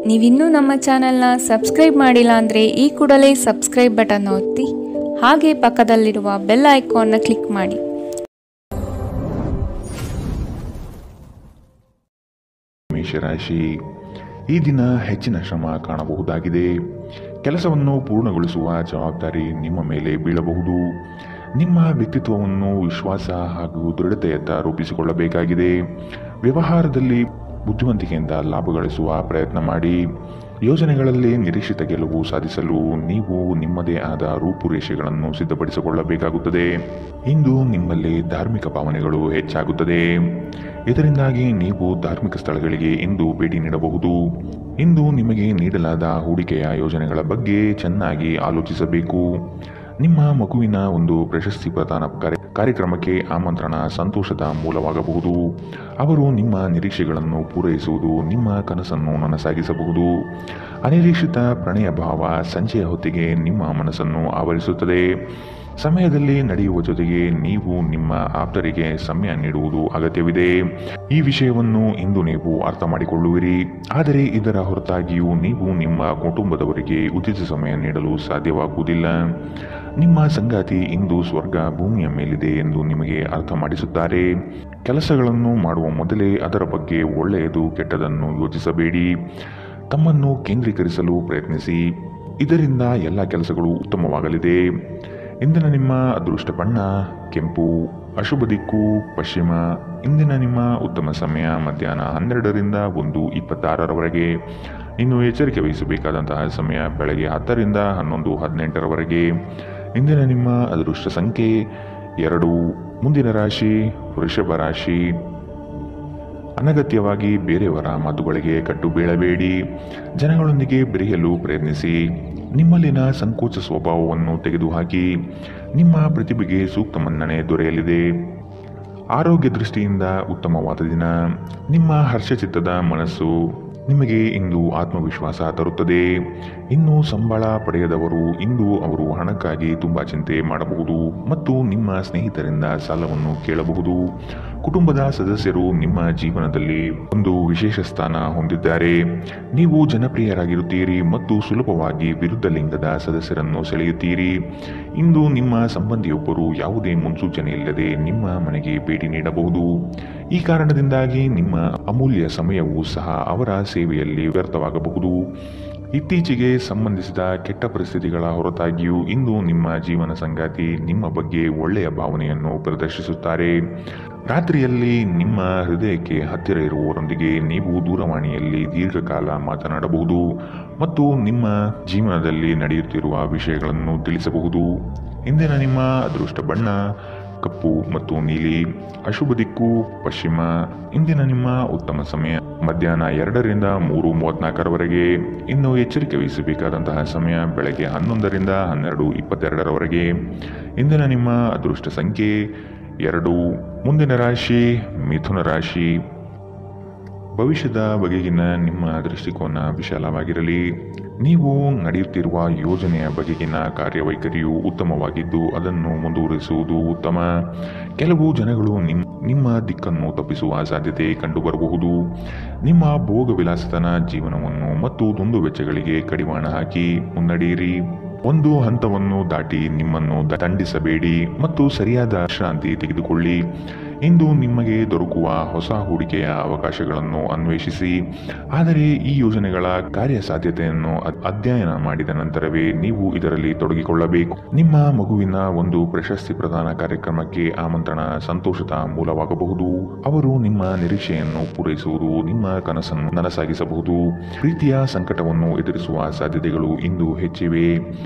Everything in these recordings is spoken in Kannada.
ನೀವಿನ್ನೂ ನಮ್ಮ ಚಾನೆಲ್ನ ಸಬ್ಸ್ಕ್ರೈಬ್ ಮಾಡಿಲ್ಲ ಅಂದರೆ ಈ ಕೂಡಲೇ ಸಬ್ಸ್ಕ್ರೈಬ್ ಬಟನ್ ಒತ್ತಿ ಹಾಗೆ ಪಕ್ಕದಲ್ಲಿರುವ ಬೆಲ್ ಐಕಾನ್ನ ಕ್ಲಿಕ್ ಮಾಡಿ. ಮೇಷರಾಶಿ, ಈ ದಿನ ಹೆಚ್ಚಿನ ಶ್ರಮ ಕಾಣಬಹುದಾಗಿದೆ. ಕೆಲಸವನ್ನು ಪೂರ್ಣಗೊಳಿಸುವ ಜವಾಬ್ದಾರಿ ನಿಮ್ಮ ಮೇಲೆ ಬೀಳಬಹುದು. ನಿಮ್ಮ ವ್ಯಕ್ತಿತ್ವವನ್ನು ವಿಶ್ವಾಸ ಹಾಗೂ ದೃಢತೆಯತ್ತ ರೂಪಿಸಿಕೊಳ್ಳಬೇಕಾಗಿದೆ. ವ್ಯವಹಾರದಲ್ಲಿ ಬುದ್ಧಿವಂತಿಕೆಯಿಂದ ಲಾಭ ಗಳಿಸುವ ಪ್ರಯತ್ನ ಮಾಡಿ. ಯೋಜನೆಗಳಲ್ಲಿ ನಿರೀಕ್ಷಿತ ಗೆಲುವು ಸಾಧಿಸಲು ನೀವು ನಿಮ್ಮದೇ ಆದ ರೂಪುರೇಷೆಗಳನ್ನು ಸಿದ್ಧಪಡಿಸಿಕೊಳ್ಳಬೇಕಾಗುತ್ತದೆ. ಇಂದು ನಿಮ್ಮಲ್ಲಿ ಧಾರ್ಮಿಕ ಭಾವನೆಗಳು ಹೆಚ್ಚಾಗುತ್ತದೆ. ಇದರಿಂದಾಗಿ ನೀವು ಧಾರ್ಮಿಕ ಸ್ಥಳಗಳಿಗೆ ಇಂದು ಭೇಟಿ ನೀಡಬಹುದು. ಇಂದು ನಿಮಗೆ ನೀಡಲಾದ ಹೂಡಿಕೆಯ ಯೋಜನೆಗಳ ಬಗ್ಗೆ ಚೆನ್ನಾಗಿ ಆಲೋಚಿಸಬೇಕು. ನಿಮ್ಮ ಮಗುವಿನ ಒಂದು ಪ್ರಶಸ್ತಿ ಪ್ರದಾನ ಕಾರ್ಯಕ್ರಮಕ್ಕೆ ಆಮಂತ್ರಣ ಸಂತೋಷದ ಮೂಲವಾಗಬಹುದು. ಅವರು ನಿಮ್ಮ ನಿರೀಕ್ಷೆಗಳನ್ನು ಪೂರೈಸುವುದು ನಿಮ್ಮ ಕನಸನ್ನು ನನಸಾಗಿಸಬಹುದು. ಅನಿರೀಕ್ಷಿತ ಪ್ರಣಯ ಭಾವ ಸಂಜೆಯ ಹೊತ್ತಿಗೆ ನಿಮ್ಮ ಮನಸ್ಸನ್ನು ಆವರಿಸುತ್ತದೆ. ಸಮಯದಲ್ಲಿ ನಡೆಯುವ ಜೊತೆಗೆ ನೀವು ನಿಮ್ಮ ಆಪ್ತರಿಗೆ ಸಮಯ ನೀಡುವುದು ಅಗತ್ಯವಿದೆ. ಈ ವಿಷಯವನ್ನು ಇಂದು ನೀವು ಅರ್ಥ ಮಾಡಿಕೊಳ್ಳುವಿರಿ. ಆದರೆ ಇದರ ಹೊರತಾಗಿಯೂ ನೀವು ನಿಮ್ಮ ಕುಟುಂಬದವರಿಗೆ ಉಚಿತ ಸಮಯ ನೀಡಲು ಸಾಧ್ಯವಾಗುವುದಿಲ್ಲ. ನಿಮ್ಮ ಸಂಗಾತಿ ಇಂದು ಸ್ವರ್ಗ ಭೂಮಿಯ ಮೇಲಿದೆ ಎಂದು ನಿಮಗೆ ಅರ್ಥ ಮಾಡಿಸುತ್ತಾರೆ. ಕೆಲಸಗಳನ್ನು ಮಾಡುವ ಮೊದಲೇ ಅದರ ಬಗ್ಗೆ ಒಳ್ಳೆಯದು ಕೆಟ್ಟದನ್ನು ಯೋಚಿಸಬೇಡಿ. ತಮ್ಮನ್ನು ಕೇಂದ್ರೀಕರಿಸಲು ಪ್ರಯತ್ನಿಸಿ. ಇದರಿಂದ ಎಲ್ಲ ಕೆಲಸಗಳು ಉತ್ತಮವಾಗಲಿದೆ. ಇಂದಿನ ನಿಮ್ಮ ಅದೃಷ್ಟ ಬಣ್ಣ ಕೆಂಪು. ಅಶುಭ ದಿಕ್ಕು ಪಶ್ಚಿಮ. ಇಂದಿನ ನಿಮ್ಮ ಉತ್ತಮ ಸಮಯ ಮಧ್ಯಾಹ್ನ 12ರಿಂದ 1:26ರವರೆಗೆ. ಇನ್ನು ಎಚ್ಚರಿಕೆ ವಹಿಸಬೇಕಾದಂತಹ ಸಮಯ ಬೆಳಗ್ಗೆ 10ರಿಂದ 11:18ರವರೆಗೆ. ಇಂದಿನ ನಿಮ್ಮ ಅದೃಷ್ಟ ಸಂಖ್ಯೆ 2. ಮುಂದಿನ ರಾಶಿ ವೃಷಭ ರಾಶಿ. ಅನಗತ್ಯವಾಗಿ ಬೇರೆಯವರ ಮಾತುಗಳಿಗೆ ಕಟ್ಟು ಬೀಳಬೇಡಿ. ಜನಗಳೊಂದಿಗೆ ಬೆರೆಯಲು ಪ್ರಯತ್ನಿಸಿ. ನಿಮ್ಮಲ್ಲಿನ ಸಂಕೋಚ ಸ್ವಭಾವವನ್ನು ತೆಗೆದುಹಾಕಿ. ನಿಮ್ಮ ಪ್ರತಿಭೆಗೆ ಸೂಕ್ತ ಮನ್ನಣೆ ದೊರೆಯಲಿದೆ. ಆರೋಗ್ಯ ದೃಷ್ಟಿಯಿಂದ ಉತ್ತಮವಾದ ದಿನ. ನಿಮ್ಮ ಹರ್ಷಚಿತ್ತದ ಮನಸ್ಸು ನಿಮಗೆ ಇಂದು ಆತ್ಮವಿಶ್ವಾಸ ತರುತ್ತದೆ. ಇನ್ನು ಸಂಬಳ ಪಡೆಯದವರು ಇಂದು ಅವರು ಹಣಕ್ಕಾಗಿ ತುಂಬಾ ಚಿಂತೆ ಮಾಡಬಹುದು ಮತ್ತು ನಿಮ್ಮ ಸ್ನೇಹಿತರಿಂದ ಸಾಲವನ್ನು ಕೇಳಬಹುದು. ಕುಟುಂಬದ ಸದಸ್ಯರು ನಿಮ್ಮ ಜೀವನದಲ್ಲಿ ಒಂದು ವಿಶೇಷ ಸ್ಥಾನ ಹೊಂದಿದ್ದಾರೆ. ನೀವು ಜನಪ್ರಿಯರಾಗಿರುತ್ತೀರಿ ಮತ್ತು ಸುಲಭವಾಗಿ ವಿರುದ್ಧ ಲಿಂಗದ ಸದಸ್ಯರನ್ನು ಸೆಳೆಯುತ್ತೀರಿ. ಇಂದು ನಿಮ್ಮ ಸಂಬಂಧಿಯೊಬ್ಬರು ಯಾವುದೇ ಮುನ್ಸೂಚನೆ ಇಲ್ಲದೆ ನಿಮ್ಮ ಮನೆಗೆ ಭೇಟಿ ನೀಡಬಹುದು. ಈ ಕಾರಣದಿಂದಾಗಿ ನಿಮ್ಮ ಅಮೂಲ್ಯ ಸಮಯವೂ ಸಹ ಅವರ ಸೇವೆಯಲ್ಲಿ ವ್ಯರ್ಥವಾಗಬಹುದು. ಇತ್ತೀಚೆಗೆ ಸಂಬಂಧಿಸಿದ ಕೆಟ್ಟ ಪರಿಸ್ಥಿತಿಗಳ ಹೊರತಾಗಿಯೂ ಇಂದು ನಿಮ್ಮ ಜೀವನ ಸಂಗಾತಿ ನಿಮ್ಮ ಬಗ್ಗೆ ಒಳ್ಳೆಯ ಭಾವನೆಯನ್ನು ಪ್ರದರ್ಶಿಸುತ್ತಾರೆ. ರಾತ್ರಿಯಲ್ಲಿ ನಿಮ್ಮ ಹೃದಯಕ್ಕೆ ಹತ್ತಿರ ಇರುವವರೊಂದಿಗೆ ನೀವು ದೂರವಾಣಿಯಲ್ಲಿ ದೀರ್ಘಕಾಲ ಮಾತನಾಡಬಹುದು ಮತ್ತು ನಿಮ್ಮ ಜೀವನದಲ್ಲಿ ನಡೆಯುತ್ತಿರುವ ವಿಷಯಗಳನ್ನು ತಿಳಿಸಬಹುದು. ಇಂದಿನ ನಿಮ್ಮ ಅದೃಷ್ಟ ಬಣ್ಣ ಕಪ್ಪು ಮತ್ತು ನೀಲಿ. ಅಶುಭ ದಿಕ್ಕು ಪಶ್ಚಿಮ. ಇಂದಿನ ನಿಮ್ಮ ಉತ್ತಮ ಸಮಯ ಮಧ್ಯಾಹ್ನ 2ರಿಂದ 3:34ರವರೆಗೆ. ಇನ್ನು ಎಚ್ಚರಿಕೆ ವಹಿಸಬೇಕಾದಂತಹ ಸಮಯ ಬೆಳಗ್ಗೆ 11ರಿಂದ 12:22ರವರೆಗೆ. ಇಂದಿನ ನಿಮ್ಮ ಅದೃಷ್ಟ ಸಂಖ್ಯೆ 2. ಮುಂದಿನ ರಾಶಿ ಮಿಥುನ ರಾಶಿ. ಭವಿಷ್ಯದ ಬಗೆಗಿನ ನಿಮ್ಮ ದೃಷ್ಟಿಕೋನ ವಿಶಾಲವಾಗಿರಲಿ. ನೀವು ನಡೆಯುತ್ತಿರುವ ಯೋಜನೆಯ ಬಗೆಗಿನ ಕಾರ್ಯವೈಖರಿಯು ಉತ್ತಮವಾಗಿದ್ದು ಅದನ್ನು ಮುಂದುವರಿಸುವುದು ಉತ್ತಮ. ಕೆಲವು ಜನಗಳು ನಿಮ್ಮ ದಿಕ್ಕನ್ನು ತಪ್ಪಿಸುವ ಸಾಧ್ಯತೆ ಕಂಡುಬರಬಹುದು. ನಿಮ್ಮ ಭೋಗ ವಿಲಾಸತನ ಜೀವನವನ್ನು ಮತ್ತು ದುಂದು ವೆಚ್ಚಗಳಿಗೆ ಕಡಿವಾಣ ಹಾಕಿ ಮುನ್ನಡೆಯಿರಿ. ಒಂದು ಹಂತವನ್ನು ದಾಟಿ ನಿಮ್ಮನ್ನು ದಂಡಿಸಬೇಡಿ ಮತ್ತು ಸರಿಯಾದ ವಿಶ್ರಾಂತಿ ತೆಗೆದುಕೊಳ್ಳಿ. ಇಂದು ನಿಮಗೆ ದೊರಕುವ ಹೊಸ ಹೂಡಿಕೆಯ ಅವಕಾಶಗಳನ್ನು ಅನ್ವೇಷಿಸಿ. ಆದರೆ ಈ ಯೋಜನೆಗಳ ಕಾರ್ಯಸಾಧ್ಯತೆಯನ್ನು ಅಧ್ಯಯನ ಮಾಡಿದ ನಂತರವೇ ನೀವು ಇದರಲ್ಲಿ ತೊಡಗಿಕೊಳ್ಳಬೇಕು. ನಿಮ್ಮ ಮಗುವಿನ ಒಂದು ಪ್ರಶಸ್ತಿ ಪ್ರದಾನ ಕಾರ್ಯಕ್ರಮಕ್ಕೆ ಆಮಂತ್ರಣ ಸಂತೋಷದ ಮೂಲವಾಗಬಹುದು. ಅವರು ನಿಮ್ಮ ನಿರೀಕ್ಷೆಯನ್ನು ಪೂರೈಸುವುದು ನಿಮ್ಮ ಕನಸನ್ನು ನನಸಾಗಿಸಬಹುದು. ಪ್ರೀತಿಯ ಸಂಕಟವನ್ನು ಎದುರಿಸುವ ಸಾಧ್ಯತೆಗಳು ಇಂದು ಹೆಚ್ಚಿವೆ.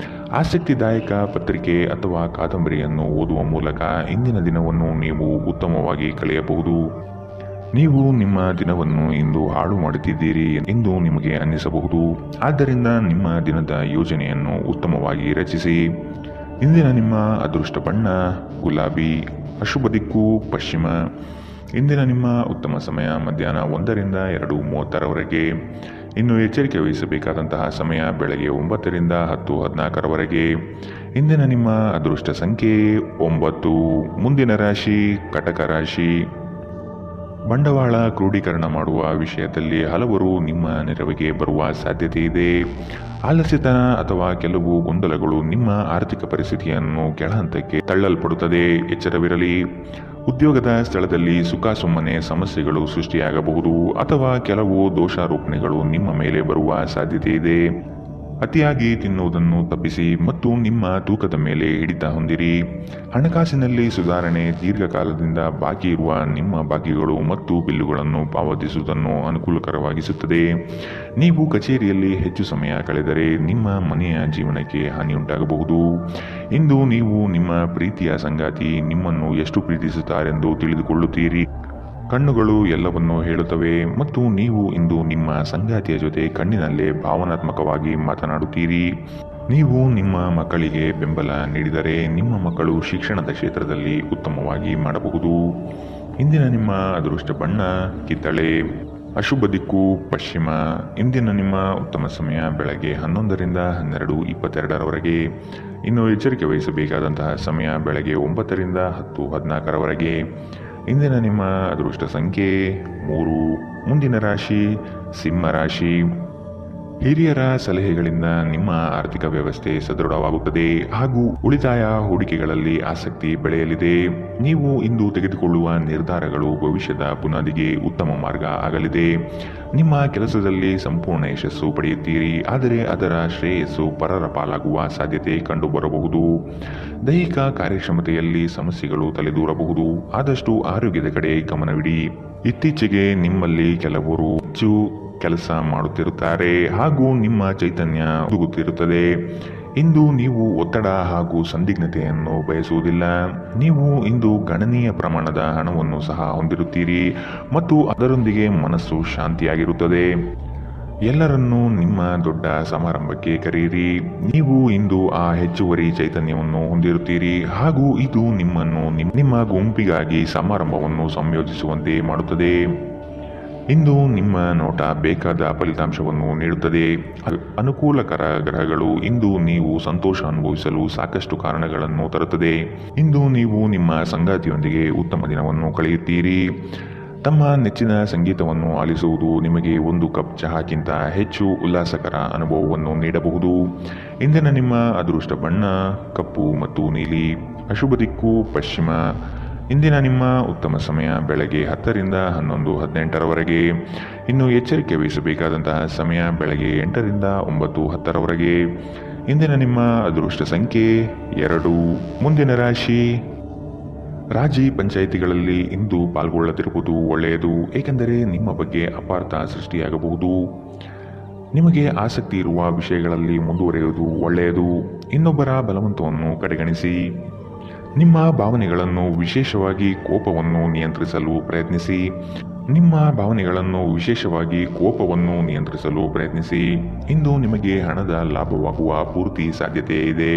ಆಸಕ್ತಿದಾಯಕ ಪತ್ರಿಕೆ ಅಥವಾ ಕಾದಂಬರಿಯನ್ನು ಓದುವ ಮೂಲಕ ಇಂದಿನ ದಿನವನ್ನು ನೀವು ಉತ್ತಮವಾಗಿ ಕಳೆಯಬಹುದು. ನೀವು ನಿಮ್ಮ ದಿನವನ್ನು ಇಂದು ಹಾಳು ಮಾಡುತ್ತಿದ್ದೀರಿ ಎಂದು ನಿಮಗೆ ಅನ್ನಿಸಬಹುದು. ಆದ್ದರಿಂದ ನಿಮ್ಮ ದಿನದ ಯೋಜನೆಯನ್ನು ಉತ್ತಮವಾಗಿ ರಚಿಸಿ. ಇಂದಿನ ನಿಮ್ಮ ಅದೃಷ್ಟ ಬಣ್ಣ ಗುಲಾಬಿ. ಅಶುಭ ದಿಕ್ಕು ಪಶ್ಚಿಮ. ಇಂದಿನ ನಿಮ್ಮ ಉತ್ತಮ ಸಮಯ ಮಧ್ಯಾಹ್ನ 1ರಿಂದ 2:30ರವರೆಗೆ. ಇನ್ನು ಎಚ್ಚರಿಕೆ ವಹಿಸಬೇಕಾದಂತಹ ಸಮಯ ಬೆಳಗ್ಗೆ 9ರಿಂದ 10:14ರವರೆಗೆ. ಇಂದಿನ ನಿಮ್ಮ ಅದೃಷ್ಟ ಸಂಖ್ಯೆ 9. ಮುಂದಿನ ರಾಶಿ ಕಟಕ ರಾಶಿ. ಬಂಡವಾಳ ಕ್ರೋಢೀಕರಣ ಮಾಡುವ ವಿಷಯದಲ್ಲಿ ಹಲವರು ನಿಮ್ಮ ನೆರವಿಗೆ ಬರುವ ಸಾಧ್ಯತೆ ಇದೆ. ಆಲಸ್ಯತನ ಅಥವಾ ಕೆಲವು ಗೊಂದಲಗಳು ನಿಮ್ಮ ಆರ್ಥಿಕ ಪರಿಸ್ಥಿತಿಯನ್ನು ಕೆಳಹಂತಕ್ಕೆ ತಳ್ಳಲ್ಪಡುತ್ತದೆ. ಎಚ್ಚರವಿರಲಿ. ಉದ್ಯೋಗದ ಸ್ಥಳದಲ್ಲಿ ಸುಮ್ಮನೆ ಸಮಸ್ಯೆಗಳು ಸೃಷ್ಟಿಯಾಗಬಹುದು ಅಥವಾ ಕೆಲವು ದೋಷಾರೋಪಣೆಗಳು ನಿಮ್ಮ ಮೇಲೆ ಬರುವ ಸಾಧ್ಯತೆ ಇದೆ. ಅತಿಯಾಗಿ ತಿನ್ನುವುದನ್ನು ತಪ್ಪಿಸಿ ಮತ್ತು ನಿಮ್ಮ ತೂಕದ ಮೇಲೆ ಹಿಡಿತ ಹೊಂದಿರಿ. ಹಣಕಾಸಿನಲ್ಲಿ ಸುಧಾರಣೆ ದೀರ್ಘಕಾಲದಿಂದ ಬಾಕಿ ಇರುವ ನಿಮ್ಮ ಬಾಕಿಗಳು ಮತ್ತು ಬಿಲ್ಲುಗಳನ್ನು ಪಾವತಿಸುವುದನ್ನು ಅನುಕೂಲಕರವಾಗಿಸುತ್ತದೆ. ನೀವು ಕಚೇರಿಯಲ್ಲಿ ಹೆಚ್ಚು ಸಮಯ ಕಳೆದರೆ ನಿಮ್ಮ ಮನೆಯ ಜೀವನಕ್ಕೆ ಹಾನಿಯುಂಟಾಗಬಹುದು. ಇಂದು ನೀವು ನಿಮ್ಮ ಪ್ರೀತಿಯ ಸಂಗಾತಿ ನಿಮ್ಮನ್ನು ಎಷ್ಟು ಪ್ರೀತಿಸುತ್ತಾರೆಂದು ತಿಳಿದುಕೊಳ್ಳುತ್ತೀರಿ. ಕಣ್ಣುಗಳು ಎಲ್ಲವನ್ನೂ ಹೇಳುತ್ತವೆ ಮತ್ತು ನೀವು ಇಂದು ನಿಮ್ಮ ಸಂಗಾತಿಯ ಜೊತೆ ಕಣ್ಣಿನಲ್ಲೇ ಭಾವನಾತ್ಮಕವಾಗಿ ಮಾತನಾಡುತ್ತೀರಿ. ನೀವು ನಿಮ್ಮ ಮಕ್ಕಳಿಗೆ ಬೆಂಬಲ ನೀಡಿದರೆ ನಿಮ್ಮ ಮಕ್ಕಳು ಶಿಕ್ಷಣದ ಕ್ಷೇತ್ರದಲ್ಲಿ ಉತ್ತಮವಾಗಿ ಮಾಡಬಹುದು. ಇಂದಿನ ನಿಮ್ಮ ಅದೃಷ್ಟ ಬಣ್ಣ ಕಿತ್ತಳೆ. ಅಶುಭ ದಿಕ್ಕು ಪಶ್ಚಿಮ. ಇಂದಿನ ನಿಮ್ಮ ಉತ್ತಮ ಸಮಯ ಬೆಳಗ್ಗೆ 11ರಿಂದ 12:22ರವರೆಗೆ. ಇನ್ನು ಎಚ್ಚರಿಕೆ ವಹಿಸಬೇಕಾದಂತಹ ಸಮಯ ಬೆಳಗ್ಗೆ 9ರಿಂದ 10:14ರವರೆಗೆ. ಇಂದಿನ ನಿಮ್ಮ ಅದೃಷ್ಟ ಸಂಖ್ಯೆ 3. ಮುಂದಿನ ರಾಶಿ ಸಿಂಹ ರಾಶಿ. ಹಿರಿಯರ ಸಲಹೆಗಳಿಂದ ನಿಮ್ಮ ಆರ್ಥಿಕ ವ್ಯವಸ್ಥೆ ಸದೃಢವಾಗುತ್ತದೆ ಹಾಗೂ ಉಳಿತಾಯ ಹೂಡಿಕೆಗಳಲ್ಲಿ ಆಸಕ್ತಿ ಬೆಳೆಯಲಿದೆ. ನೀವು ಇಂದು ತೆಗೆದುಕೊಳ್ಳುವ ನಿರ್ಧಾರಗಳು ಭವಿಷ್ಯದ ಬುನಾದಿಗೆ ಉತ್ತಮ ಮಾರ್ಗ ಆಗಲಿದೆ. ನಿಮ್ಮ ಕೆಲಸದಲ್ಲಿ ಸಂಪೂರ್ಣ ಯಶಸ್ಸು ಪಡೆಯುತ್ತೀರಿ, ಆದರೆ ಅದರ ಶ್ರೇಯಸ್ಸು ಪರರ ಪಾಲಾಗುವ ಸಾಧ್ಯತೆ ಕಂಡುಬರಬಹುದು. ದೈಹಿಕ ಕಾರ್ಯಕ್ಷಮತೆಯಲ್ಲಿ ಸಮಸ್ಯೆಗಳು ತಲೆದೂರಬಹುದು. ಆದಷ್ಟು ಆರೋಗ್ಯದ ಕಡೆ ಗಮನವಿಡಿ. ಇತ್ತೀಚೆಗೆ ನಿಮ್ಮಲ್ಲಿ ಕೆಲವರು ಹೆಚ್ಚು ಕೆಲಸ ಮಾಡುತ್ತಿರುತ್ತಾರೆ ಹಾಗೂ ನಿಮ್ಮ ಚೈತನ್ಯ ಹುಡುಗುತ್ತಿರುತ್ತದೆ. ಇಂದು ನೀವು ಒತ್ತಡ ಹಾಗೂ ಸಂದಿಗ್ಧತೆಯನ್ನು ಬಯಸುವುದಿಲ್ಲ. ನೀವು ಇಂದು ಗಣನೀಯ ಪ್ರಮಾಣದ ಹಣವನ್ನು ಸಹ ಹೊಂದಿರುತ್ತೀರಿ ಮತ್ತು ಅದರೊಂದಿಗೆ ಮನಸ್ಸು ಶಾಂತಿಯಾಗಿರುತ್ತದೆ. ಎಲ್ಲರನ್ನೂ ನಿಮ್ಮ ದೊಡ್ಡ ಸಮಾರಂಭಕ್ಕೆ ಕರೆಯಿರಿ. ನೀವು ಇಂದು ಆ ಹೆಚ್ಚುವರಿ ಚೈತನ್ಯವನ್ನು ಹೊಂದಿರುತ್ತೀರಿ ಹಾಗೂ ಇದು ನಿಮ್ಮನ್ನು ನಿಮ್ಮ ಗುಂಪಿಗಾಗಿ ಸಮಾರಂಭವನ್ನು ಸಂಯೋಜಿಸುವಂತೆ ಮಾಡುತ್ತದೆ. ಇಂದು ನಿಮ್ಮ ನೋಟ ಬೇಕಾದ ಫಲಿತಾಂಶವನ್ನು ನೀಡುತ್ತದೆ. ಅನುಕೂಲಕರ ಗ್ರಹಗಳು ಇಂದು ನೀವು ಸಂತೋಷ ಅನುಭವಿಸಲು ಸಾಕಷ್ಟು ಕಾರಣಗಳನ್ನು ತರುತ್ತದೆ. ಇಂದು ನೀವು ನಿಮ್ಮ ಸಂಗಾತಿಯೊಂದಿಗೆ ಉತ್ತಮ ದಿನವನ್ನು ಕಳೆಯುತ್ತೀರಿ. ತಮ್ಮ ನೆಚ್ಚಿನ ಸಂಗೀತವನ್ನು ಆಲಿಸುವುದು ನಿಮಗೆ ಒಂದು ಕಪ್ ಚಹಾಕ್ಕಿಂತ ಹೆಚ್ಚು ಉಲ್ಲಾಸಕರ ಅನುಭವವನ್ನು ನೀಡಬಹುದು. ಇಂದಿನ ನಿಮ್ಮ ಅದೃಷ್ಟ ಬಣ್ಣ ಕಪ್ಪು ಮತ್ತು ನೀಲಿ. ಅಶುಭ ದಿಕ್ಕು ಪಶ್ಚಿಮ. ಇಂದಿನ ನಿಮ್ಮ ಉತ್ತಮ ಸಮಯ ಬೆಳಗ್ಗೆ 10ರಿಂದ 11:18ರವರೆಗೆ. ಇನ್ನು ಎಚ್ಚರಿಕೆ ವಹಿಸಬೇಕಾದಂತಹ ಸಮಯ ಬೆಳಗ್ಗೆ 8ರಿಂದ 9:10ರವರೆಗೆ. ಇಂದಿನ ನಿಮ್ಮ ಅದೃಷ್ಟ ಸಂಖ್ಯೆ 2. ಮುಂದಿನ ರಾಶಿ ರಾಜಿ ಪಂಚಾಯಿತಿಗಳಲ್ಲಿ ಇಂದು ಪಾಲ್ಗೊಳ್ಳದಿರುವುದು ಒಳ್ಳೆಯದು, ಏಕೆಂದರೆ ನಿಮ್ಮ ಬಗ್ಗೆ ಅಪಾರ್ಥ ಸೃಷ್ಟಿಯಾಗಬಹುದು. ನಿಮಗೆ ಆಸಕ್ತಿ ಇರುವ ವಿಷಯಗಳಲ್ಲಿ ಮುಂದುವರಿಯುವುದು ಒಳ್ಳೆಯದು. ಇನ್ನೊಬ್ಬರ ಬಲವಂತವನ್ನು ಕಡೆಗಣಿಸಿ. ನಿಮ್ಮ ಭಾವನೆಗಳನ್ನು ವಿಶೇಷವಾಗಿ ಕೋಪವನ್ನು ನಿಯಂತ್ರಿಸಲು ಪ್ರಯತ್ನಿಸಿ. ಇಂದು ನಿಮಗೆ ಹಣದ ಲಾಭವಾಗುವ ಪೂರ್ತಿ ಸಾಧ್ಯತೆ ಇದೆ,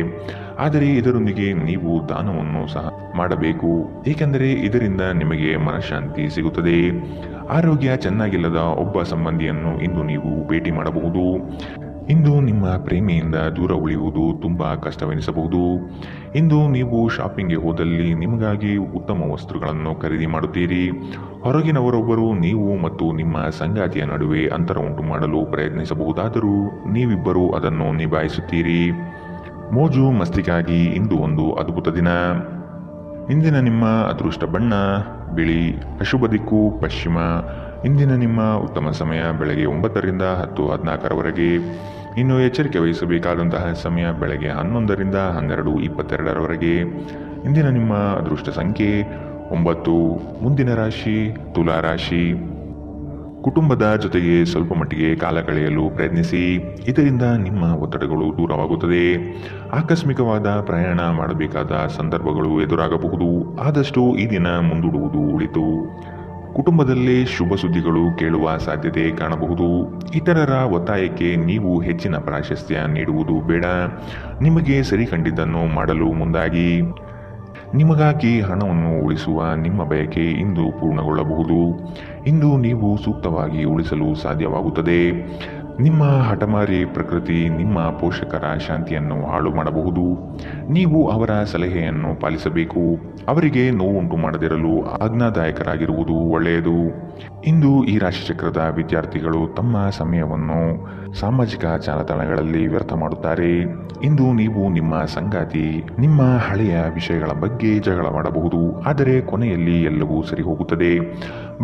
ಆದರೆ ಇದರೊಂದಿಗೆ ನೀವು ದಾನವನ್ನು ಸಹ ಮಾಡಬೇಕು, ಏಕೆಂದರೆ ಇದರಿಂದ ನಿಮಗೆ ಮನಃಶಾಂತಿ ಸಿಗುತ್ತದೆ. ಆರೋಗ್ಯ ಚೆನ್ನಾಗಿಲ್ಲದ ಒಬ್ಬ ಸಂಬಂಧಿಯನ್ನು ಇಂದು ನೀವು ಭೇಟಿ ಮಾಡಬಹುದು. ಇಂದು ನಿಮ್ಮ ಪ್ರೇಮಿಯಿಂದ ದೂರ ಉಳಿಯುವುದು ತುಂಬ ಕಷ್ಟವೆನಿಸಬಹುದು. ಇಂದು ನೀವು ಶಾಪಿಂಗ್ಗೆ ಹೋದಲ್ಲಿ ನಿಮಗಾಗಿ ಉತ್ತಮ ವಸ್ತುಗಳನ್ನು ಖರೀದಿ ಮಾಡುತ್ತೀರಿ. ಹೊರಗಿನವರೊಬ್ಬರು ನೀವು ಮತ್ತು ನಿಮ್ಮ ಸಂಗಾತಿಯ ನಡುವೆ ಅಂತರ ಉಂಟು ಮಾಡಲು ಪ್ರಯತ್ನಿಸಬಹುದಾದರೂ ನೀವಿಬ್ಬರೂ ಅದನ್ನು ನಿಭಾಯಿಸುತ್ತೀರಿ. ಮೋಜು ಮಸ್ತಿಗಾಗಿ ಇಂದು ಒಂದು ಅದ್ಭುತ ದಿನ. ಇಂದಿನ ನಿಮ್ಮ ಅದೃಷ್ಟ ಬಣ್ಣ ಬಿಳಿ. ಅಶುಭ ದಿಕ್ಕು ಪಶ್ಚಿಮ. ಇಂದಿನ ನಿಮ್ಮ ಉತ್ತಮ ಸಮಯ ಬೆಳಗ್ಗೆ 9ರಿಂದ 10:14ರವರೆಗೆ. ಇನ್ನು ಎಚ್ಚರಿಕೆ ವಹಿಸಬೇಕಾದಂತಹ ಸಮಯ ಬೆಳಗ್ಗೆ 11ರಿಂದ 12:22ರವರೆಗೆ. ಇಂದಿನ ನಿಮ್ಮ ಅದೃಷ್ಟ ಸಂಖ್ಯೆ 9. ಮುಂದಿನ ರಾಶಿ ತುಲಾ ರಾಶಿ. ಕುಟುಂಬದ ಜೊತೆಗೆ ಸ್ವಲ್ಪ ಮಟ್ಟಿಗೆ ಕಾಲ ಕಳೆಯಲು ಪ್ರಯತ್ನಿಸಿ. ಇದರಿಂದ ನಿಮ್ಮ ಒತ್ತಡಗಳು ದೂರವಾಗುತ್ತದೆ. ಆಕಸ್ಮಿಕವಾದ ಪ್ರಯಾಣ ಮಾಡಬೇಕಾದ ಸಂದರ್ಭಗಳು ಎದುರಾಗಬಹುದು. ಆದಷ್ಟು ಈ ದಿನ ಮುಂದೂಡುವುದು ಒಳಿತು. ಕುಟುಂಬದಲ್ಲಿ ಶುಭ ಸುದ್ದಿಗಳು ಕೇಳುವ ಸಾಧ್ಯತೆ ಕಾಣಬಹುದು. ಇತರರ ಒತ್ತಾಯಕ್ಕೆ ನೀವು ಹೆಚ್ಚಿನ ಪ್ರಾಶಸ್ತ್ಯ ನೀಡುವುದು ಬೇಡ. ನಿಮಗೆ ಸರಿ ಕಂಡಿದ್ದನ್ನು ಮಾಡಲು ಮುಂದಾಗಿ. ನಿಮಗಾಗಿ ಹಣವನ್ನು ಉಳಿಸುವ ನಿಮ್ಮ ಬಯಕೆ ಇಂದು ಪೂರ್ಣಗೊಳ್ಳಬಹುದು. ಇಂದು ನೀವು ಸೂಕ್ತವಾಗಿ ಉಳಿಸಲು ಸಾಧ್ಯವಾಗುತ್ತದೆ. ನಿಮ್ಮ ಹಠಮಾರಿ ಪ್ರಕೃತಿ ನಿಮ್ಮ ಪೋಷಕರ ಶಾಂತಿಯನ್ನು ಹಾಳು ಮಾಡಬಹುದು. ನೀವು ಅವರ ಸಲಹೆಯನ್ನು ಪಾಲಿಸಬೇಕು. ಅವರಿಗೆ ನೋವುಂಟು ಮಾಡದಿರಲು ಆಜ್ಞಾದಾಯಕರಾಗಿರುವುದು ಒಳ್ಳೆಯದು. ಇಂದು ಈ ರಾಶಿಚಕ್ರದ ವಿದ್ಯಾರ್ಥಿಗಳು ತಮ್ಮ ಸಮಯವನ್ನು ಸಾಮಾಜಿಕ ಜಾಲತಾಣಗಳಲ್ಲಿ ವ್ಯರ್ಥ ಮಾಡುತ್ತಾರೆ. ಇಂದು ನೀವು ನಿಮ್ಮ ಸಂಗಾತಿ ನಿಮ್ಮ ಹಳೆಯ ವಿಷಯಗಳ ಬಗ್ಗೆ ಜಗಳವಾಡಬಹುದು, ಆದರೆ ಕೊನೆಯಲ್ಲಿ ಎಲ್ಲವೂ ಸರಿ ಹೋಗುತ್ತದೆ.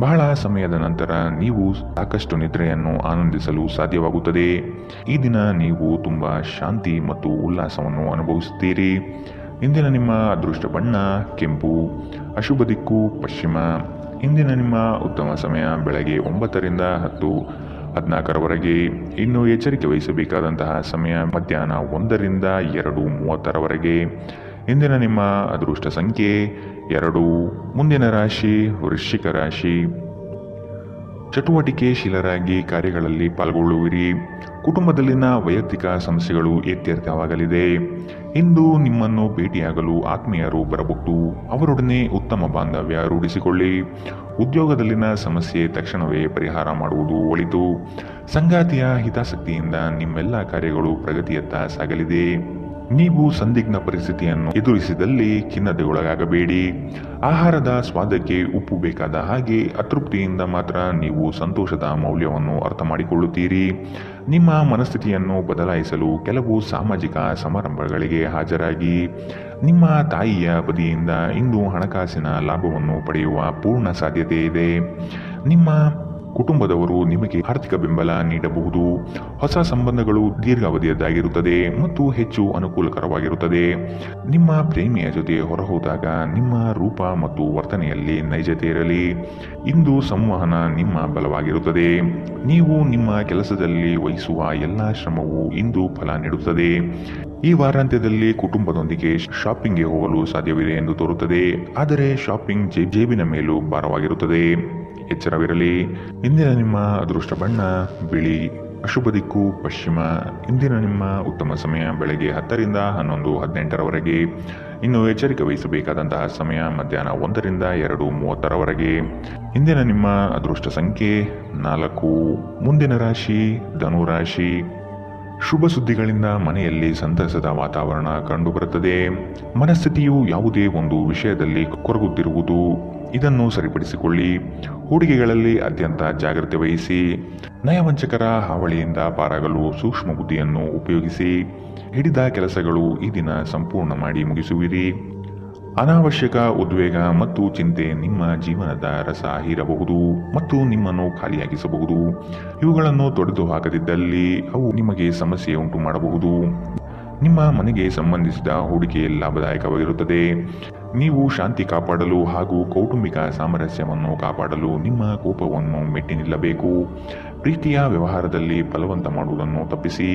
ಬಹಳ ಸಮಯದ ನಂತರ ನೀವು ಸಾಕಷ್ಟು ನಿದ್ರೆಯನ್ನು ಆನಂದಿಸಲು ಸಾಧ್ಯವಾಗುತ್ತದೆ. ಈ ದಿನ ನೀವು ತುಂಬ ಶಾಂತಿ ಮತ್ತು ಉಲ್ಲಾಸವನ್ನು ಅನುಭವಿಸುತ್ತೀರಿ. ಇಂದಿನ ನಿಮ್ಮ ಅದೃಷ್ಟ ಬಣ್ಣ ಕೆಂಪು, ಅಶುಭ ದಿಕ್ಕು ಪಶ್ಚಿಮ. ಇಂದಿನ ನಿಮ್ಮ ಉತ್ತಮ ಸಮಯ ಬೆಳಗ್ಗೆ 9ರಿಂದ 10:14ರವರೆಗೆ. ಇನ್ನು ಎಚ್ಚರಿಕೆ ವಹಿಸಬೇಕಾದಂತಹ ಸಮಯ ಮಧ್ಯಾಹ್ನ 1ರಿಂದ 2:30ರವರೆಗೆ. ಇಂದಿನ ನಿಮ್ಮ ಅದೃಷ್ಟ ಸಂಖ್ಯೆ 2. ಮುಂದಿನ ರಾಶಿ ವೃಶ್ಚಿಕ ರಾಶಿ. ಚಟುವಟಿಕೆಶೀಲರಾಗಿ ಕಾರ್ಯಗಳಲ್ಲಿ ಪಾಲ್ಗೊಳ್ಳುವಿರಿ. ಕುಟುಂಬದಲ್ಲಿನ ವೈಯಕ್ತಿಕ ಸಮಸ್ಯೆಗಳು ಇತ್ಯರ್ಥವಾಗಲಿದೆ. ಇಂದು ನಿಮ್ಮನ್ನು ಭೇಟಿಯಾಗಲು ಆತ್ಮೀಯರು ಬರಬಹುದು. ಅವರೊಡನೆ ಉತ್ತಮ ಬಾಂಧವ್ಯ ರೂಢಿಸಿಕೊಳ್ಳಿ. ಉದ್ಯೋಗದಲ್ಲಿನ ಸಮಸ್ಯೆ ತಕ್ಷಣವೇ ಪರಿಹಾರ ಮಾಡುವುದು ಒಳಿತು. ಸಂಗಾತಿಯ ಹಿತಾಸಕ್ತಿಯಿಂದ ನಿಮ್ಮೆಲ್ಲ ಕಾರ್ಯಗಳು ಪ್ರಗತಿಯತ್ತ ಸಾಗಲಿದೆ. ನೀವು ಸಂದಿಗ್ಧ ಪರಿಸ್ಥಿತಿಯನ್ನು ಎದುರಿಸಿದಲ್ಲಿ ಖಿನ್ನತೆಗೊಳಗಾಗಬೇಡಿ. ಆಹಾರದ ಸ್ವಾದಕ್ಕೆ ಉಪ್ಪು ಬೇಕಾದ ಹಾಗೆ ಅತೃಪ್ತಿಯಿಂದ ಮಾತ್ರ ನೀವು ಸಂತೋಷದ ಮೌಲ್ಯವನ್ನು ಅರ್ಥ ಮಾಡಿಕೊಳ್ಳುತ್ತೀರಿ. ನಿಮ್ಮ ಮನಸ್ಥಿತಿಯನ್ನು ಬದಲಾಯಿಸಲು ಕೆಲವು ಸಾಮಾಜಿಕ ಸಮಾರಂಭಗಳಿಗೆ ಹಾಜರಾಗಿ. ನಿಮ್ಮ ತಾಯಿಯ ಬದಿಯಿಂದ ಇಂದು ಹಣಕಾಸಿನ ಲಾಭವನ್ನು ಪಡೆಯುವ ಪೂರ್ಣ ಸಾಧ್ಯತೆ ಇದೆ. ನಿಮ್ಮ ಕುಟುಂಬದವರು ನಿಮಗೆ ಆರ್ಥಿಕ ಬೆಂಬಲ ನೀಡಬಹುದು. ಹೊಸ ಸಂಬಂಧಗಳು ದೀರ್ಘಾವಧಿಯದ್ದಾಗಿರುತ್ತದೆ ಮತ್ತು ಹೆಚ್ಚು ಅನುಕೂಲಕರವಾಗಿರುತ್ತದೆ. ನಿಮ್ಮ ಪ್ರೇಮಿಯ ಜೊತೆ ಹೊರಹೋದಾಗ ನಿಮ್ಮ ರೂಪ ಮತ್ತು ವರ್ತನೆಯಲ್ಲಿ ನೈಜತೆ ಇರಲಿ. ಇಂದು ಸಂವಹನ ನಿಮ್ಮ ಬಲವಾಗಿರುತ್ತದೆ. ನೀವು ನಿಮ್ಮ ಕೆಲಸದಲ್ಲಿ ವಹಿಸುವ ಎಲ್ಲ ಶ್ರಮವು ಇಂದು ಫಲ ನೀಡುತ್ತದೆ. ಈ ವಾರಾಂತ್ಯದಲ್ಲಿ ಕುಟುಂಬದೊಂದಿಗೆ ಶಾಪಿಂಗ್ಗೆ ಹೋಗಲು ಸಾಧ್ಯವಿದೆ ಎಂದು ತೋರುತ್ತದೆ, ಆದರೆ ಶಾಪಿಂಗ್ ಜೇಬಿನ ಮೇಲೂ ಭಾರವಾಗಿರುತ್ತದೆ. ಎಚ್ಚರವಿರಲಿ. ಇಂದಿನ ನಿಮ್ಮ ಅದೃಷ್ಟ ಬಣ್ಣ ಬಿಳಿ, ಅಶುಭ ದಿಕ್ಕು ಪಶ್ಚಿಮ. ಇಂದಿನ ನಿಮ್ಮ ಉತ್ತಮ ಸಮಯ ಬೆಳಗ್ಗೆ 10ರಿಂದ 11:18ರವರೆಗೆ. ಇನ್ನು ಎಚ್ಚರಿಕೆ ವಹಿಸಬೇಕಾದಂತಹ ಸಮಯ ಮಧ್ಯಾಹ್ನ 1ರಿಂದ 2:30ರವರೆಗೆ. ಇಂದಿನ ನಿಮ್ಮ ಅದೃಷ್ಟ ಸಂಖ್ಯೆ 4. ಮುಂದಿನ ರಾಶಿ ಧನುರಾಶಿ. ಶುಭ ಸುದ್ದಿಗಳಿಂದ ಮನೆಯಲ್ಲಿ ಸಂತಸದ ವಾತಾವರಣ ಕಂಡುಬರುತ್ತದೆ. ಮನಸ್ಥಿತಿಯು ಯಾವುದೇ ಒಂದು ವಿಷಯದಲ್ಲಿ ಕೊರಗುತ್ತಿರುವುದು, ಇದನ್ನು ಸರಿಪಡಿಸಿಕೊಳ್ಳಿ. ಹೂಡಿಕೆಗಳಲ್ಲಿ ಅತ್ಯಂತ ಜಾಗ್ರತೆ ವಹಿಸಿ. ನಯವಂಚಕರ ಹಾವಳಿಯಿಂದ ಪಾರಾಗಲು ಸೂಕ್ಷ್ಮ ಬುದ್ಧಿಯನ್ನು ಉಪಯೋಗಿಸಿ. ಹಿಡಿದ ಕೆಲಸಗಳು ಈ ದಿನ ಸಂಪೂರ್ಣ ಮಾಡಿ ಮುಗಿಸುವಿರಿ. ಅನಾವಶ್ಯಕ ಉದ್ವೇಗ ಮತ್ತು ಚಿಂತೆ ನಿಮ್ಮ ಜೀವನದ ರಸ ಹೀರಬಹುದು ಮತ್ತು ನಿಮ್ಮನ್ನು ಖಾಲಿಯಾಗಿಸಬಹುದು. ಇವುಗಳನ್ನು ತೊಡೆದು ಹಾಕದಿದ್ದಲ್ಲಿ ಅವು ನಿಮಗೆ ಸಮಸ್ಯೆ ಉಂಟು ಮಾಡಬಹುದು. ನಿಮ್ಮ ಮನೆಗೆ ಸಂಬಂಧಿಸಿದ ಹೂಡಿಕೆ ಲಾಭದಾಯಕವಾಗಿರುತ್ತದೆ. ನೀವು ಶಾಂತಿ ಕಾಪಾಡಲು ಹಾಗೂ ಕೌಟುಂಬಿಕ ಸಾಮರಸ್ಯವನ್ನು ಕಾಪಾಡಲು ನಿಮ್ಮ ಕೋಪವನ್ನು ಮೆಟ್ಟಿ ನಿಲ್ಲಬೇಕು. ಪ್ರೀತಿಯ ವ್ಯವಹಾರದಲ್ಲಿ ಬಲವಂತ ಮಾಡುವುದನ್ನು ತಪ್ಪಿಸಿ.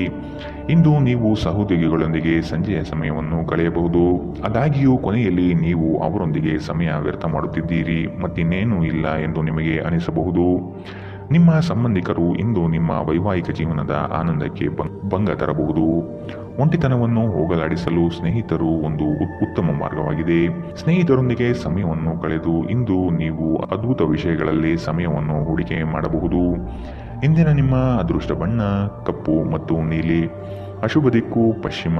ಇಂದು ನೀವು ಸಹೋದ್ಯೋಗಿಗಳೊಂದಿಗೆ ಸಂಜೆಯ ಸಮಯವನ್ನು ಕಳೆಯಬಹುದು. ಆದಾಗ್ಯೂ ಕೊನೆಯಲ್ಲಿ ನೀವು ಅವರೊಂದಿಗೆ ಸಮಯ ವ್ಯರ್ಥ ಮಾಡುತ್ತಿದ್ದೀರಿ ಮತ್ತಿನ್ನೇನೂ ಇಲ್ಲ ಎಂದು ನಿಮಗೆ ಅನಿಸಬಹುದು. ನಿಮ್ಮ ಸಂಬಂಧಿಕರು ಇಂದು ನಿಮ್ಮ ವೈವಾಹಿಕ ಜೀವನದ ಆನಂದಕ್ಕೆ ಭಂಗ ತರಬಹುದು. ಒಂಟಿತನವನ್ನು ಹೋಗಲಾಡಿಸಲು ಸ್ನೇಹಿತರು ಒಂದು ಉತ್ತಮ ಮಾರ್ಗವಾಗಿದೆ. ಸ್ನೇಹಿತರೊಂದಿಗೆ ಸಮಯವನ್ನು ಕಳೆದು ಇಂದು ನೀವು ಅದ್ಭುತ ವಿಷಯಗಳಲ್ಲಿ ಸಮಯವನ್ನು ಹೂಡಿಕೆ ಮಾಡಬಹುದು. ಇಂದಿನ ನಿಮ್ಮ ಅದೃಷ್ಟ ಬಣ್ಣ ಕಪ್ಪು ಮತ್ತು ನೀಲಿ, ಅಶುಭ ದಿಕ್ಕು ಪಶ್ಚಿಮ.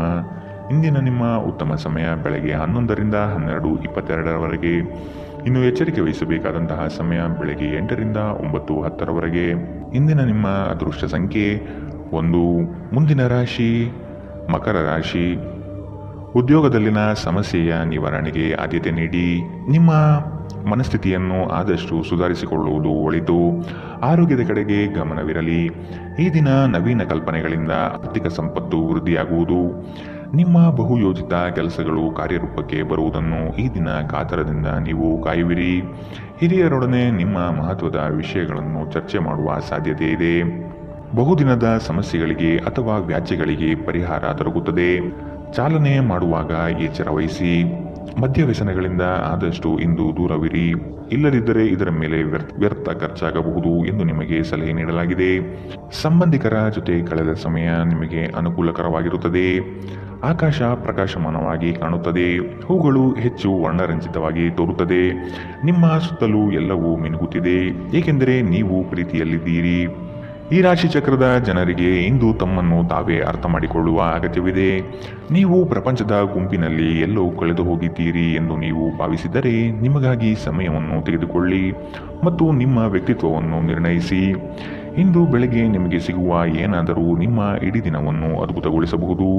ಇಂದಿನ ನಿಮ್ಮ ಉತ್ತಮ ಸಮಯ ಬೆಳಗ್ಗೆ 11ರಿಂದ 12:22ರವರೆಗೆ. ಇನ್ನು ಎಚ್ಚರಿಕೆ ವಹಿಸಬೇಕಾದಂತಹ ಸಮಯ ಬೆಳಗ್ಗೆ 8ರಿಂದ 9:10ರವರೆಗೆ. ಇಂದಿನ ನಿಮ್ಮ ಅದೃಷ್ಟ ಸಂಖ್ಯೆ 1. ಮುಂದಿನ ರಾಶಿ ಮಕರ ರಾಶಿ. ಉದ್ಯೋಗದಲ್ಲಿನ ಸಮಸ್ಯೆಯ ನಿವಾರಣೆಗೆ ಆದ್ಯತೆ ನೀಡಿ. ನಿಮ್ಮ ಮನಸ್ಥಿತಿಯನ್ನು ಆದಷ್ಟು ಸುಧಾರಿಸಿಕೊಳ್ಳುವುದು ಒಳಿತು. ಆರೋಗ್ಯದ ಕಡೆಗೆ ಗಮನವಿರಲಿ. ಈ ದಿನ ನವೀನ ಕಲ್ಪನೆಗಳಿಂದ ಆರ್ಥಿಕ ಸಂಪತ್ತು ವೃದ್ಧಿಯಾಗುವುದು. ನಿಮ್ಮ ಬಹುಯೋಜಿತ ಕೆಲಸಗಳು ಕಾರ್ಯರೂಪಕ್ಕೆ ಬರುವುದನ್ನು ಈ ದಿನ ಕಾತರದಿಂದ ನೀವು ಕಾಯುವಿರಿ. ಹಿರಿಯರೊಡನೆ ನಿಮ್ಮ ಮಹತ್ವದ ವಿಷಯಗಳನ್ನು ಚರ್ಚೆ ಮಾಡುವ ಸಾಧ್ಯತೆ ಇದೆ. ಬಹುದಿನದ ಸಮಸ್ಯೆಗಳಿಗೆ ಅಥವಾ ವ್ಯಾಜ್ಯಗಳಿಗೆ ಪರಿಹಾರ ದೊರಕುತ್ತದೆ. ಚಾಲನೆ ಮಾಡುವಾಗ ಎಚ್ಚರ ವಹಿಸಿ. ಮದ್ಯವ್ಯಸನಗಳಿಂದ ಆದಷ್ಟು ಇಂದು ದೂರವಿರಿ. ಇಲ್ಲದಿದ್ದರೆ ಇದರ ಮೇಲೆ ವ್ಯರ್ಥ ಖರ್ಚಾಗಬಹುದು ಎಂದು ನಿಮಗೆ ಸಲಹೆ ನೀಡಲಾಗಿದೆ. ಸಂಬಂಧಿಕರ ಜೊತೆ ಕಳೆದ ಸಮಯ ನಿಮಗೆ ಅನುಕೂಲಕರವಾಗಿರುತ್ತದೆ. ಆಕಾಶ ಪ್ರಕಾಶಮಾನವಾಗಿ ಕಾಣುತ್ತದೆ. ಹೂಗಳು ಹೆಚ್ಚು ವರ್ಣರಂಜಿತವಾಗಿ ತೋರುತ್ತದೆ. ನಿಮ್ಮ ಸುತ್ತಲೂ ಎಲ್ಲವೂ ಮಿನುಗುತ್ತಿದೆ, ಏಕೆಂದರೆ ನೀವು ಪ್ರೀತಿಯಲ್ಲಿದ್ದೀರಿ. ಈ ರಾಶಿ ಚಕ್ರದ ಜನರಿಗೆ ಇಂದು ತಮ್ಮನ್ನು ತಾವೇ ಅರ್ಥ ಮಾಡಿಕೊಳ್ಳುವ ಅಗತ್ಯವಿದೆ. ನೀವು ಪ್ರಪಂಚದ ಗುಂಪಿನಲ್ಲಿ ಎಲ್ಲೋ ಕಳೆದು ಹೋಗಿದ್ದೀರಿ ಎಂದು ನೀವು ಭಾವಿಸಿದರೆ ನಿಮಗಾಗಿ ಸಮಯವನ್ನು ತೆಗೆದುಕೊಳ್ಳಿ ಮತ್ತು ನಿಮ್ಮ ವ್ಯಕ್ತಿತ್ವವನ್ನು ನಿರ್ಣಯಿಸಿ. ಇಂದು ಬೆಳಗ್ಗೆ ನಿಮಗೆ ಸಿಗುವ ಏನಾದರೂ ನಿಮ್ಮ ಇಡೀ ದಿನವನ್ನು ಅದ್ಭುತಗೊಳಿಸಬಹುದು.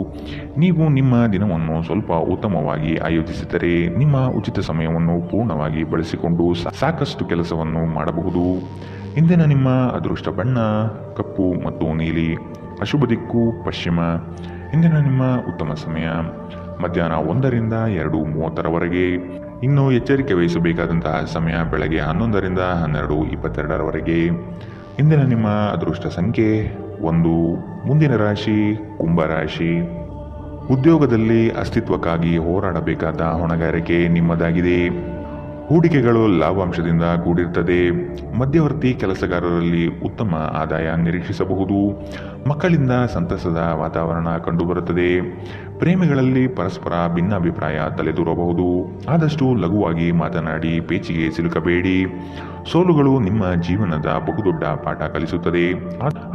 ನೀವು ನಿಮ್ಮ ದಿನವನ್ನು ಸ್ವಲ್ಪ ಉತ್ತಮವಾಗಿ ಆಯೋಜಿಸಿದರೆ ನಿಮ್ಮ ಉಚಿತ ಸಮಯವನ್ನು ಪೂರ್ಣವಾಗಿ ಬಳಸಿಕೊಂಡು ಸಾಕಷ್ಟು ಕೆಲಸವನ್ನು ಮಾಡಬಹುದು. ಇಂದಿನ ನಿಮ್ಮ ಅದೃಷ್ಟ ಬಣ್ಣ ಕಪ್ಪು ಮತ್ತು ನೀಲಿ. ಅಶುಭ ದಿಕ್ಕು ಪಶ್ಚಿಮ. ಇಂದಿನ ನಿಮ್ಮ ಉತ್ತಮ ಸಮಯ ಮಧ್ಯಾಹ್ನ 1ರಿಂದ 2:30ರವರೆಗೆ. ಇನ್ನು ಎಚ್ಚರಿಕೆ ವಹಿಸಬೇಕಾದಂತಹ ಸಮಯ ಬೆಳಗ್ಗೆ 11ರಿಂದ 12:22ರವರೆಗೆ. ಇಂದಿನ ನಿಮ್ಮ ಅದೃಷ್ಟ ಸಂಖ್ಯೆ 1. ಮುಂದಿನ ರಾಶಿ ಕುಂಭರಾಶಿ. ಉದ್ಯೋಗದಲ್ಲಿ ಅಸ್ತಿತ್ವಕ್ಕಾಗಿ ಹೋರಾಡಬೇಕಾದ ಹೊಣೆಗಾರಿಕೆ ನಿಮ್ಮದಾಗಿದೆ. ಹೂಡಿಕೆಗಳು ಲಾಭಾಂಶದಿಂದ ಕೂಡಿರುತ್ತದೆ. ಮಧ್ಯವರ್ತಿ ಕೆಲಸಗಾರರಲ್ಲಿ ಉತ್ತಮ ಆದಾಯ ನಿರೀಕ್ಷಿಸಬಹುದು. ಮಕ್ಕಳಿಂದ ಸಂತಸದ ವಾತಾವರಣ ಕಂಡುಬರುತ್ತದೆ. ಪ್ರೇಮಿಗಳಲ್ಲಿ ಪರಸ್ಪರ ಭಿನ್ನಾಭಿಪ್ರಾಯ ತಲೆದೂರಬಹುದು. ಆದಷ್ಟು ಲಘುವಾಗಿ ಮಾತನಾಡಿ ಪೇಚಿಗೆ ಸಿಲುಕಬೇಡಿ. ಸೋಲುಗಳು ನಿಮ್ಮ ಜೀವನದ ಬಹುದೊಡ್ಡ ಪಾಠ ಕಲಿಸುತ್ತದೆ.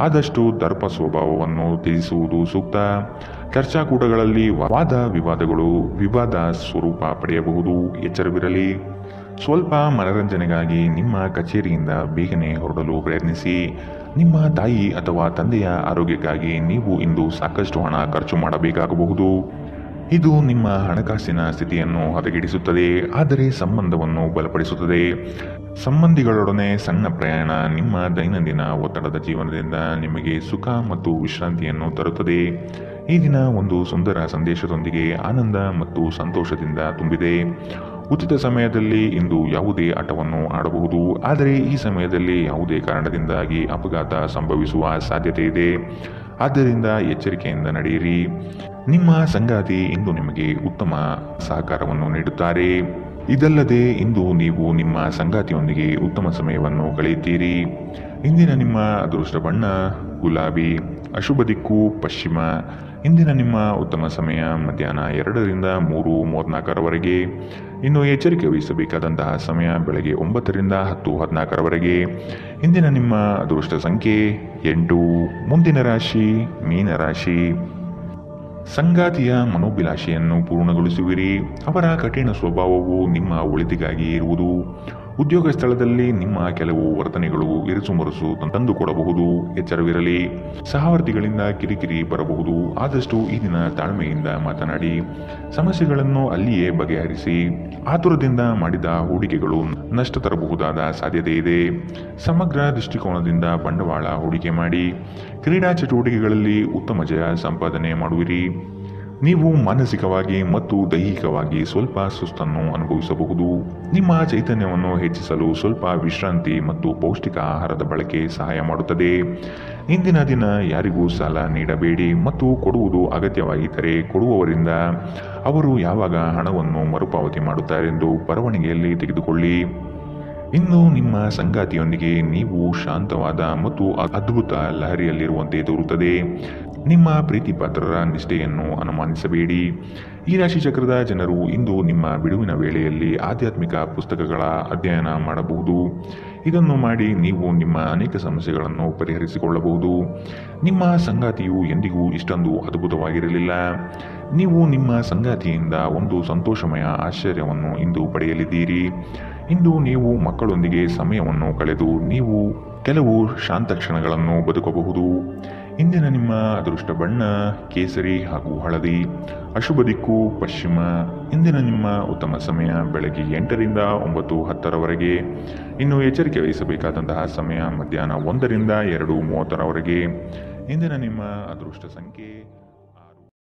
ಆದಷ್ಟು ದರ್ಪ ಸ್ವಭಾವವನ್ನು ತ್ಯಜಿಸುವುದು ಸೂಕ್ತ. ಚರ್ಚಾಕೂಟಗಳಲ್ಲಿ ವಾದ ವಿವಾದಗಳು ವಿವಾದ ಸ್ವರೂಪ ಪಡೆಯಬಹುದು. ಎಚ್ಚರವಿರಲಿ. ಸ್ವಲ್ಪ ಮನರಂಜನೆಗಾಗಿ ನಿಮ್ಮ ಕಚೇರಿಯಿಂದ ಬೇಗನೆ ಹೊರಡಲು ಪ್ರಯತ್ನಿಸಿ. ನಿಮ್ಮ ತಾಯಿ ಅಥವಾ ತಂದೆಯ ಆರೋಗ್ಯಕ್ಕಾಗಿ ನೀವು ಇಂದು ಸಾಕಷ್ಟು ಹಣ ಖರ್ಚು ಮಾಡಬೇಕಾಗಬಹುದು. ಇದು ನಿಮ್ಮ ಹಣಕಾಸಿನ ಸ್ಥಿತಿಯನ್ನು ಹದಗೆಡಿಸುತ್ತದೆ, ಆದರೆ ಸಂಬಂಧವನ್ನು ಬಲಪಡಿಸುತ್ತದೆ. ಸಂಬಂಧಿಗಳೊಡನೆ ಸಣ್ಣ ಪ್ರಯಾಣ ನಿಮ್ಮ ದೈನಂದಿನ ಒತ್ತಡದ ಜೀವನದಿಂದ ನಿಮಗೆ ಸುಖ ಮತ್ತು ವಿಶ್ರಾಂತಿಯನ್ನು ತರುತ್ತದೆ. ಈ ದಿನ ಒಂದು ಸುಂದರ ಸಂದೇಶದೊಂದಿಗೆ ಆನಂದ ಮತ್ತು ಸಂತೋಷದಿಂದ ತುಂಬಿದೆ. ಉಚಿತ ಸಮಯದಲ್ಲಿ ಇಂದು ಯಾವುದೇ ಆಟವನ್ನು ಆಡಬಹುದು, ಆದರೆ ಈ ಸಮಯದಲ್ಲಿ ಯಾವುದೇ ಕಾರಣದಿಂದಾಗಿ ಅಪಘಾತ ಸಂಭವಿಸುವ ಸಾಧ್ಯತೆ ಇದೆ. ಆದ್ದರಿಂದ ಎಚ್ಚರಿಕೆಯಿಂದ ನಡೆಯಿರಿ. ನಿಮ್ಮ ಸಂಗಾತಿ ಇಂದು ನಿಮಗೆ ಉತ್ತಮ ಸಹಕಾರವನ್ನು ನೀಡುತ್ತಾರೆ. ಇದಲ್ಲದೆ ಇಂದು ನೀವು ನಿಮ್ಮ ಸಂಗಾತಿಯೊಂದಿಗೆ ಉತ್ತಮ ಸಮಯವನ್ನು ಕಳೆಯುತ್ತೀರಿ. ಇಂದಿನ ನಿಮ್ಮ ಅದೃಷ್ಟ ಬಣ್ಣ ಗುಲಾಬಿ. ಅಶುಭ ದಿಕ್ಕು ಪಶ್ಚಿಮ. ಇಂದಿನ ನಿಮ್ಮ ಉತ್ತಮ ಸಮಯ ಮಧ್ಯಾಹ್ನ 2ರಿಂದ 3:34ರವರೆಗೆ. ಇನ್ನು ಎಚ್ಚರಿಕೆ ವಹಿಸಬೇಕಾದಂತಹ ಸಮಯ ಬೆಳಗ್ಗೆ 9ರಿಂದ 10:14ರವರೆಗೆ. ಇಂದಿನ ನಿಮ್ಮ ಅದೃಷ್ಟ ಸಂಖ್ಯೆ 8. ಮುಂದಿನ ರಾಶಿ ಮೀನರಾಶಿ. ಸಂಗಾತಿಯ ಮನೋಭಿಲಾಷೆಯನ್ನು ಪೂರ್ಣಗೊಳಿಸುವಿರಿ. ಅವರ ಕಠಿಣ ಸ್ವಭಾವವು ನಿಮ್ಮ ಒಳಿತಿಗಾಗಿ ಇರುವುದು. ಉದ್ಯೋಗ ಸ್ಥಳದಲ್ಲಿ ನಿಮ್ಮ ಕೆಲವು ವರ್ತನೆಗಳು ಇರುಸುಮುರುಸು ತಂದುಕೊಡಬಹುದು. ಎಚ್ಚರವಿರಲಿ. ಸಹವರ್ತಿಗಳಿಂದ ಕಿರಿಕಿರಿ ಬರಬಹುದು. ಆದಷ್ಟು ಈ ದಿನ ತಾಳ್ಮೆಯಿಂದ ಮಾತನಾಡಿ ಸಮಸ್ಯೆಗಳನ್ನು ಅಲ್ಲಿಯೇ ಬಗೆಹರಿಸಿ. ಆತುರದಿಂದ ಮಾಡಿದ ಹೂಡಿಕೆಗಳು ನಷ್ಟ ತರಬಹುದಾದ ಸಾಧ್ಯತೆ ಇದೆ. ಸಮಗ್ರ ದೃಷ್ಟಿಕೋನದಿಂದ ಬಂಡವಾಳ ಹೂಡಿಕೆ ಮಾಡಿ. ಕ್ರೀಡಾ ಚಟುವಟಿಕೆಗಳಲ್ಲಿ ಉತ್ತಮ ಜಯ ಸಂಪಾದನೆ ಮಾಡುವಿರಿ. ನೀವು ಮಾನಸಿಕವಾಗಿ ಮತ್ತು ದೈಹಿಕವಾಗಿ ಸ್ವಲ್ಪ ಸುಸ್ತನ್ನು ಅನುಭವಿಸಬಹುದು. ನಿಮ್ಮ ಚೈತನ್ಯವನ್ನು ಹೆಚ್ಚಿಸಲು ಸ್ವಲ್ಪ ವಿಶ್ರಾಂತಿ ಮತ್ತು ಪೌಷ್ಟಿಕ ಆಹಾರದ ಬಳಕೆ ಸಹಾಯ ಮಾಡುತ್ತದೆ. ಇಂದಿನ ದಿನ ಯಾರಿಗೂ ಸಾಲ ನೀಡಬೇಡಿ ಮತ್ತು ಕೊಡುವುದು ಅಗತ್ಯವಾಗಿದ್ದರೆ ಕೊಡುವವರಿಂದ ಅವರು ಯಾವಾಗ ಹಣವನ್ನು ಮರುಪಾವತಿ ಮಾಡುತ್ತಾರೆಂದು ಬರವಣಿಗೆಯಲ್ಲಿ ತೆಗೆದುಕೊಳ್ಳಿ. ಇನ್ನು ನಿಮ್ಮ ಸಂಗಾತಿಯೊಂದಿಗೆ ನೀವು ಶಾಂತವಾದ ಮತ್ತು ಅದ್ಭುತ ಲಹರಿಯಲ್ಲಿರುವಂತೆ ತೋರುತ್ತದೆ. ನಿಮ್ಮ ಪ್ರೀತಿ ಪಾತ್ರರ ನಿಷ್ಠೆಯನ್ನು ಅನುಮಾನಿಸಬೇಡಿ. ಈ ರಾಶಿ ಚಕ್ರದ ಜನರು ಇಂದು ನಿಮ್ಮ ಬಿಡುವಿನ ವೇಳೆಯಲ್ಲಿ ಆಧ್ಯಾತ್ಮಿಕ ಪುಸ್ತಕಗಳ ಅಧ್ಯಯನ ಮಾಡಬಹುದು. ಇದನ್ನು ಮಾಡಿ ನೀವು ನಿಮ್ಮ ಅನೇಕ ಸಮಸ್ಯೆಗಳನ್ನು ಪರಿಹರಿಸಿಕೊಳ್ಳಬಹುದು. ನಿಮ್ಮ ಸಂಗಾತಿಯು ಎಂದಿಗೂ ಇಷ್ಟೊಂದು ಅದ್ಭುತವಾಗಿರಲಿಲ್ಲ. ನೀವು ನಿಮ್ಮ ಸಂಗಾತಿಯಿಂದ ಒಂದು ಸಂತೋಷಮಯ ಆಶ್ಚರ್ಯವನ್ನು ಇಂದು ಪಡೆಯಲಿದ್ದೀರಿ. ಇಂದು ನೀವು ಮಕ್ಕಳೊಂದಿಗೆ ಸಮಯವನ್ನು ಕಳೆದು ನೀವು ಕೆಲವು ಶಾಂತ ಕ್ಷಣಗಳನ್ನು ಬದುಕಬಹುದು. ಇಂದಿನ ನಿಮ್ಮ ಅದೃಷ್ಟ ಬಣ್ಣ ಕೇಸರಿ ಹಾಗೂ ಹಳದಿ. ಅಶುಭ ದಿಕ್ಕು ಪಶ್ಚಿಮ. ಇಂದಿನ ನಿಮ್ಮ ಉತ್ತಮ ಸಮಯ ಬೆಳಗ್ಗೆ 8ರಿಂದ 9:10ರವರೆಗೆ. ಇನ್ನು ಎಚ್ಚರಿಕೆ ವಹಿಸಬೇಕಾದಂತಹ ಸಮಯ ಮಧ್ಯಾಹ್ನ 1ರಿಂದ 2:30ರವರೆಗೆ. ಇಂದಿನ ನಿಮ್ಮ ಅದೃಷ್ಟ ಸಂಖ್ಯೆ